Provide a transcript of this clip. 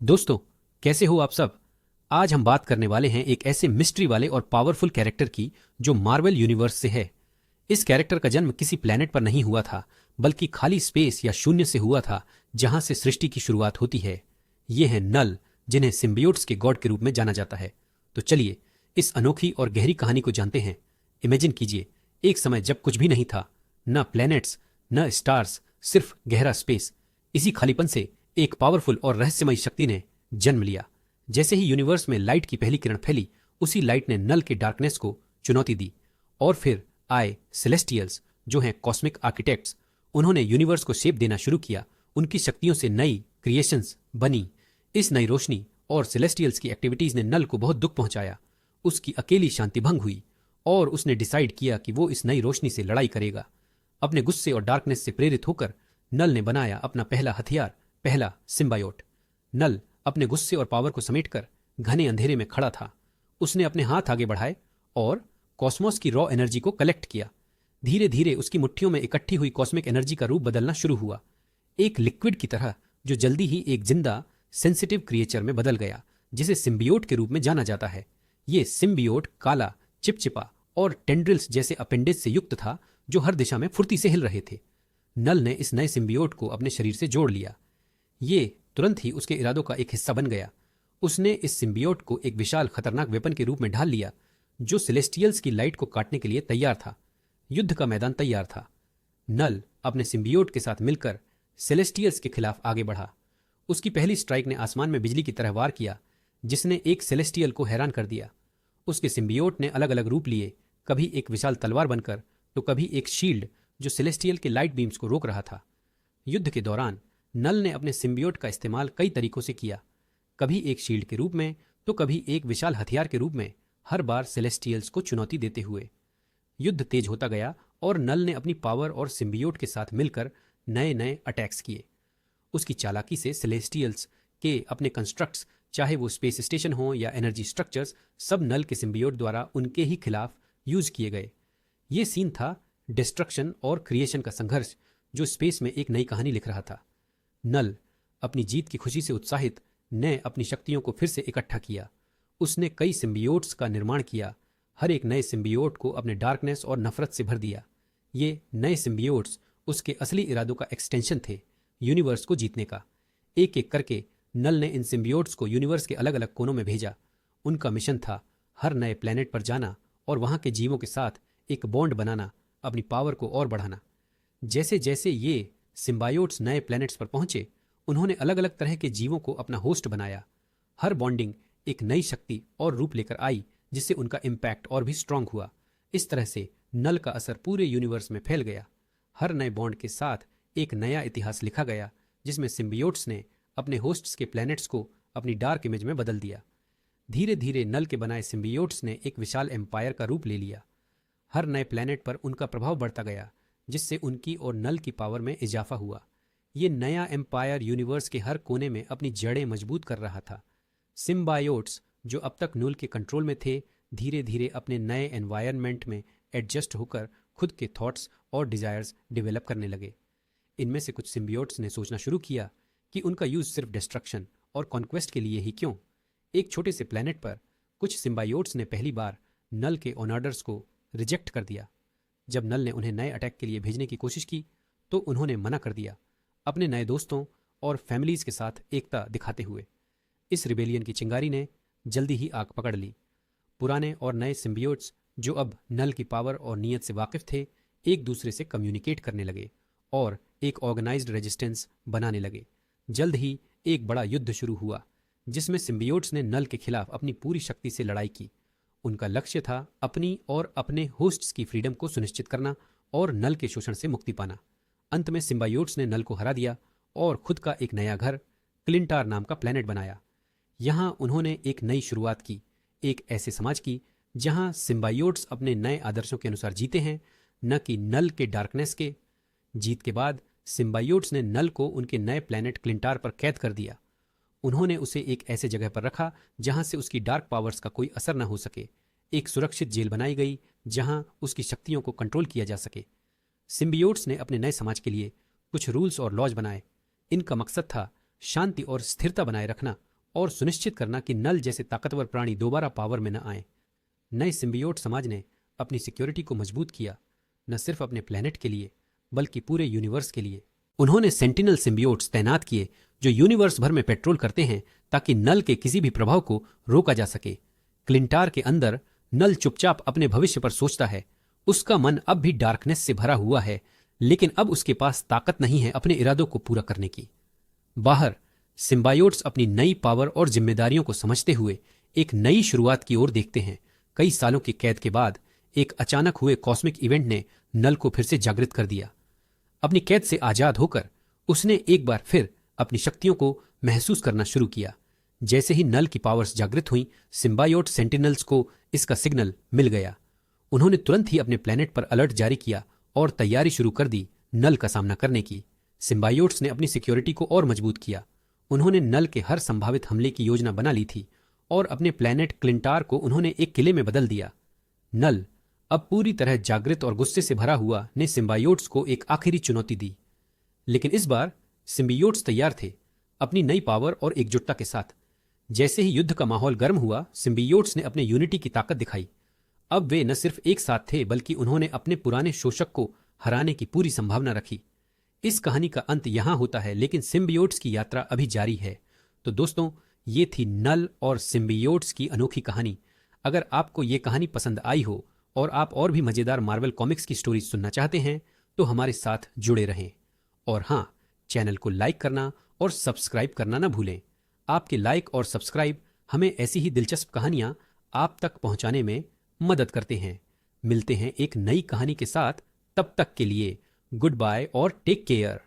दोस्तों, कैसे हो आप सब। आज हम बात करने वाले हैं एक ऐसे मिस्ट्री वाले और पावरफुल कैरेक्टर की जो मार्वल यूनिवर्स से है। इस कैरेक्टर का जन्म किसी प्लेनेट पर नहीं हुआ था, बल्कि खाली स्पेस या शून्य से हुआ था, जहां से सृष्टि की शुरुआत होती है। ये है नल, जिन्हें सिम्बियोट्स के गॉड के रूप में जाना जाता है। तो चलिए इस अनोखी और गहरी कहानी को जानते हैं। इमेजिन कीजिए, एक समय जब कुछ भी नहीं था, न प्लैनेट्स, न स्टार्स, सिर्फ गहरा स्पेस। इसी खालीपन से एक पावरफुल और रहस्यमयी शक्ति ने जन्म लिया। जैसे ही यूनिवर्स में लाइट की पहली किरण फैली, उसी लाइट ने नल के डार्कनेस को चुनौती दी। और फिर आए सेलेस्टियल्स, जो हैं कॉस्मिक आर्किटेक्ट्स। उन्होंने यूनिवर्स को शेप देना शुरू किया। उनकी शक्तियों से नई क्रिएशंस बनी। इस नई रोशनी और सेलेस्टियल्स की एक्टिविटीज ने नल को बहुत दुख पहुंचाया। उसकी अकेली शांति भंग हुई और उसने डिसाइड किया कि वो इस नई रोशनी से लड़ाई करेगा। अपने गुस्से और डार्कनेस से प्रेरित होकर नल ने बनाया अपना पहला हथियार, पहला सिम्बायोट। नल अपने गुस्से और पावर को समेटकर घने अंधेरे में खड़ा था। उसने अपने हाथ आगे बढ़ाए और कॉस्मोस की रॉ एनर्जी को कलेक्ट किया। धीरे धीरे उसकी मुट्ठियों में इकट्ठी हुई कॉस्मिक एनर्जी का रूप बदलना शुरू हुआ, एक लिक्विड की तरह, जो जल्दी ही एक जिंदा सेंसिटिव क्रिएचर में बदल गया, जिसे सिम्बियोट के रूप में जाना जाता है। ये सिम्बियोट काला, चिपचिपा और टेंड्रिल्स जैसे अपेंडेज से युक्त था, जो हर दिशा में फुर्ती से हिल रहे थे। नल ने इस नए सिम्बियोट को अपने शरीर से जोड़ लिया। ये तुरंत ही उसके इरादों का एक हिस्सा बन गया। उसने इस सिम्बियोट को एक विशाल खतरनाक वेपन के रूप में ढाल लिया, जो सेलेस्टियल्स की लाइट को काटने के लिए तैयार था। युद्ध का मैदान तैयार था। नल अपने सिम्बियोट के साथ मिलकर सेलेस्टियल्स के खिलाफ आगे बढ़ा। उसकी पहली स्ट्राइक ने आसमान में बिजली की तरह वार किया, जिसने एक सेलेस्टियल को हैरान कर दिया। उसके सिम्बियोट ने अलग अलग रूप लिए, कभी एक विशाल तलवार बनकर, तो कभी एक शील्ड जो सेलेस्टियल के लाइट बीम्स को रोक रहा था। युद्ध के दौरान नल ने अपने सिम्बियोट का इस्तेमाल कई तरीकों से किया, कभी एक शील्ड के रूप में, तो कभी एक विशाल हथियार के रूप में, हर बार सेलेस्टियल्स को चुनौती देते हुए। युद्ध तेज होता गया और नल ने अपनी पावर और सिम्बियोट के साथ मिलकर नए नए अटैक्स किए। उसकी चालाकी से सेलेस्टियल्स के अपने कंस्ट्रक्ट्स, चाहे वो स्पेस स्टेशन हो या एनर्जी स्ट्रक्चर्स, सब नल के सिम्बियोट द्वारा उनके ही खिलाफ यूज किए गए। ये सीन था डिस्ट्रक्शन और क्रिएशन का संघर्ष, जो स्पेस में एक नई कहानी लिख रहा था। नल अपनी जीत की खुशी से उत्साहित ने अपनी शक्तियों को फिर से इकट्ठा किया। उसने कई सिम्बियोट्स का निर्माण किया। हर एक नए सिम्बियोट को अपने डार्कनेस और नफरत से भर दिया। ये नए सिम्बियोट्स उसके असली इरादों का एक्सटेंशन थे, यूनिवर्स को जीतने का। एक एक करके नल ने इन सिम्बियोट्स को यूनिवर्स के अलग अलग कोनों में भेजा। उनका मिशन था हर नए प्लेनेट पर जाना और वहां के जीवों के साथ एक बॉन्ड बनाना, अपनी पावर को और बढ़ाना। जैसे जैसे ये सिम्बायोट्स नए प्लैनेट्स पर पहुंचे, उन्होंने अलग अलग तरह के जीवों को अपना होस्ट बनाया। हर बॉन्डिंग एक नई शक्ति और रूप लेकर आई, जिससे उनका इम्पैक्ट और भी स्ट्रांग हुआ। इस तरह से नल का असर पूरे यूनिवर्स में फैल गया। हर नए बॉन्ड के साथ एक नया इतिहास लिखा गया, जिसमें सिम्बियोट्स ने अपने होस्ट्स के प्लैनेट्स को अपनी डार्क इमेज में बदल दिया। धीरे धीरे नल के बनाए सिम्बियोट्स ने एक विशाल एम्पायर का रूप ले लिया। हर नए प्लैनेट पर उनका प्रभाव बढ़ता गया, जिससे उनकी और नल की पावर में इजाफा हुआ। ये नया एम्पायर यूनिवर्स के हर कोने में अपनी जड़ें मजबूत कर रहा था। सिम्बायोट्स, जो अब तक नल के कंट्रोल में थे, धीरे धीरे अपने नए एनवायरनमेंट में एडजस्ट होकर खुद के थॉट्स और डिजायर्स डेवलप करने लगे। इनमें से कुछ सिम्बियोट्स ने सोचना शुरू किया कि उनका यूज सिर्फ डिस्ट्रक्शन और कॉन्क्वेस्ट के लिए ही क्यों। एक छोटे से प्लेनेट पर कुछ सिम्बायोट्स ने पहली बार नल के ऑनर्डर्स को रिजेक्ट कर दिया। जब नल ने उन्हें नए अटैक के लिए भेजने की कोशिश की, तो उन्होंने मना कर दिया, अपने नए दोस्तों और फैमिलीज के साथ एकता दिखाते हुए। इस रिबेलियन की चिंगारी ने जल्दी ही आग पकड़ ली। पुराने और नए सिम्बियोट्स, जो अब नल की पावर और नीयत से वाकिफ थे, एक दूसरे से कम्युनिकेट करने लगे और एक ऑर्गेनाइज्ड रेजिस्टेंस बनाने लगे। जल्द ही एक बड़ा युद्ध शुरू हुआ, जिसमें सिम्बियोट्स ने नल के खिलाफ अपनी पूरी शक्ति से लड़ाई की। उनका लक्ष्य था अपनी और अपने होस्ट्स की फ्रीडम को सुनिश्चित करना और नल के शोषण से मुक्ति पाना। अंत में सिम्बायोट्स ने नल को हरा दिया और खुद का एक नया घर, क्लिंटार नाम का प्लेनेट बनाया। यहाँ उन्होंने एक नई शुरुआत की, एक ऐसे समाज की जहाँ सिम्बायोट्स अपने नए आदर्शों के अनुसार जीते हैं, न कि नल के डार्कनेस के। जीत के बाद सिम्बायोट्स ने नल को उनके नए प्लेनेट क्लिंटार पर कैद कर दिया। उन्होंने उसे एक ऐसे जगह पर रखा जहां से उसकी डार्क पावर्स का कोई असर न हो सके। एक सुरक्षित जेल बनाई गई जहां उसकी शक्तियों को कंट्रोल किया जा सके। सिम्बियोट्स ने अपने नए समाज के लिए कुछ रूल्स और लॉज बनाए। इनका मकसद था शांति और स्थिरता बनाए रखना और सुनिश्चित करना कि नल जैसे ताकतवर प्राणी दोबारा पावर में न आए। नए सिम्बियोट समाज ने अपनी सिक्योरिटी को मजबूत किया, न सिर्फ अपने प्लेनेट के लिए बल्कि पूरे यूनिवर्स के लिए। उन्होंने सेंटिनल सिम्बियोट्स तैनात किए जो यूनिवर्स भर में पेट्रोल करते हैं ताकि नल के किसी भी प्रभाव को रोका जा सके। क्लिंटार के अंदर नल चुपचाप अपने भविष्य पर सोचता है। उसका मन अब भी डार्कनेस से भरा हुआ है, लेकिन अब उसके पास ताकत नहीं है अपने इरादों को पूरा करने की। बाहर सिम्बायोट्स अपनी नई पावर और जिम्मेदारियों को समझते हुए एक नई शुरुआत की ओर देखते हैं। कई सालों की कैद के बाद एक अचानक हुए कॉस्मिक इवेंट ने नल को फिर से जागृत कर दिया। अपनी कैद से आजाद होकर उसने एक बार फिर अपनी शक्तियों को महसूस करना शुरू किया। जैसे ही नल की पावर्स जागृत हुई, सिम्बायोट सेंटिनल्स को इसका सिग्नल मिल गया। उन्होंने तुरंत ही अपने प्लेनेट पर अलर्ट जारी किया और तैयारी शुरू कर दी नल का सामना करने की। सिम्बायोट्स ने अपनी सिक्योरिटी को और मजबूत किया। उन्होंने नल के हर संभावित हमले की योजना बना ली थी और अपने प्लेनेट क्लिंटार को उन्होंने एक किले में बदल दिया। नल अब पूरी तरह जागृत और गुस्से से भरा हुआ ने सिम्बायोट्स को एक आखिरी चुनौती दी। लेकिन इस बार सिम्बियोट्स तैयार थे, अपनी नई पावर और एकजुटता के साथ। जैसे ही युद्ध का माहौल गर्म हुआ, सिम्बियोट्स ने अपने यूनिटी की ताकत दिखाई। अब वे न सिर्फ एक साथ थे बल्कि उन्होंने अपने पुराने शोषक को हराने की पूरी संभावना रखी। इस कहानी का अंत यहां होता है, लेकिन सिम्बियोट्स की यात्रा अभी जारी है। तो दोस्तों, ये थी नल और सिम्बियोट्स की अनोखी कहानी। अगर आपको ये कहानी पसंद आई हो और आप और भी मजेदार मार्वल कॉमिक्स की स्टोरीज सुनना चाहते हैं तो हमारे साथ जुड़े रहें। और हाँ, चैनल को लाइक करना और सब्सक्राइब करना ना भूलें। आपके लाइक और सब्सक्राइब हमें ऐसी ही दिलचस्प कहानियां आप तक पहुंचाने में मदद करते हैं। मिलते हैं एक नई कहानी के साथ, तब तक के लिए गुड बाय और टेक केयर।